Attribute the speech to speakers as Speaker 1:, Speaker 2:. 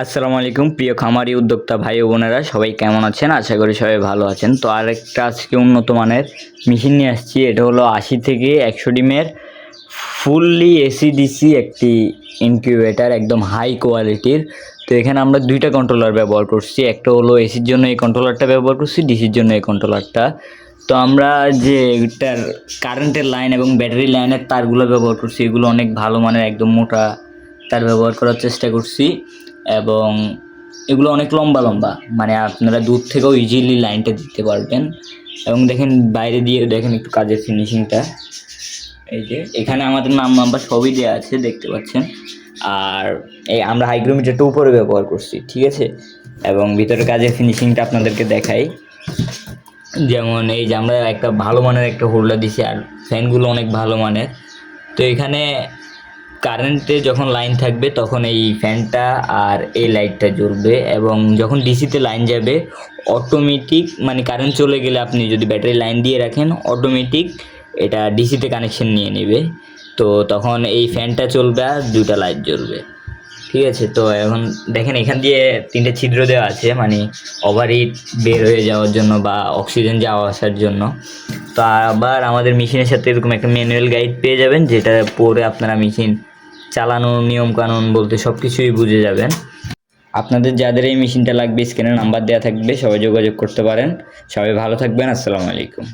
Speaker 1: আসসালামু আলাইকুম প্রিয় খামারি উদ্যোক্তা ভাই ও বোনেরা, সবাই কেমন আছেন? আশা করি সবাই ভালো আছেন। তো আরেকটা আজকে উন্নত মানের মেশিন নিয়ে আসছি। এটা হলো 80 থেকে 100 ডিমের ফুললি এসি ডিসি একটি ইনকিউবেটার, একদম হাই কোয়ালিটির। তো এখানে আমরা দুইটা কন্ট্রোলার ব্যবহার করছি। একটা হলো এসির জন্য এই কন্ট্রোলারটা ব্যবহার করছি, ডিসির জন্য এই কন্ট্রোলারটা। তো আমরা যে এটার কারেন্টের লাইন এবং ব্যাটারি লাইনের তারগুলো ব্যবহার করছি, এগুলো অনেক ভালো মানের, একদম মোটা তার ব্যবহার করার চেষ্টা করছি। এবং এগুলো অনেক লম্বা লম্বা, মানে আপনারা দূর থেকেও ইজিলি লাইনটা দিতে পারবেন। এবং দেখেন বাইরে দিয়ে দেখেন একটু কাজের ফিনিশিংটা, এই যে এখানে আমাদের নাম নাম্বার সবই দেওয়া আছে, দেখতে পাচ্ছেন। আর এই আমরা হাইগ্রোমিটারটা উপরে ব্যবহার করছি, ঠিক আছে। এবং ভিতরে কাজের ফিনিশিংটা আপনাদেরকে দেখাই। যেমন এই যে আমরা একটা ভালো মানের একটা হোল্ডার দিছি, আর ফ্যানগুলো অনেক ভালো মানের। তো এখানে কারেন্টে যখন লাইন থাকবে তখন এই ফ্যানটা আর এই লাইটটা জ্বলবে, এবং যখন ডিসিতে লাইন যাবে অটোমেটিক, মানে কারেন্ট চলে গেলে আপনি যদি ব্যাটারি লাইন দিয়ে রাখেন অটোমেটিক এটা ডিসিতে কানেকশন নিয়ে নেবে। তো তখন এই ফ্যানটা চলবে আর দুটা লাইট জ্বলবে, ঠিক আছে। তো এখন দেখেন এখান দিয়ে 3টে ছিদ্র দেওয়া আছে, মানে ওভারহিট বের হয়ে যাওয়ার জন্য বা অক্সিজেন যাওয়া আসার জন্য। তো আবার আমাদের মেশিনের সাথে এরকম একটা ম্যানুয়াল গাইড পেয়ে যাবেন, যেটা পরে আপনারা মেশিন চালানোর নিয়মকানুন বলতে সব কিছুই বুঝে যাবেন। আপনাদের যাদের এই মেশিনটা লাগবে স্ক্রিনে নাম্বার দেওয়া থাকবে, সবাই যোগাযোগ করতে পারেন। সবাই ভালো থাকবেন। আসসালামু আলাইকুম।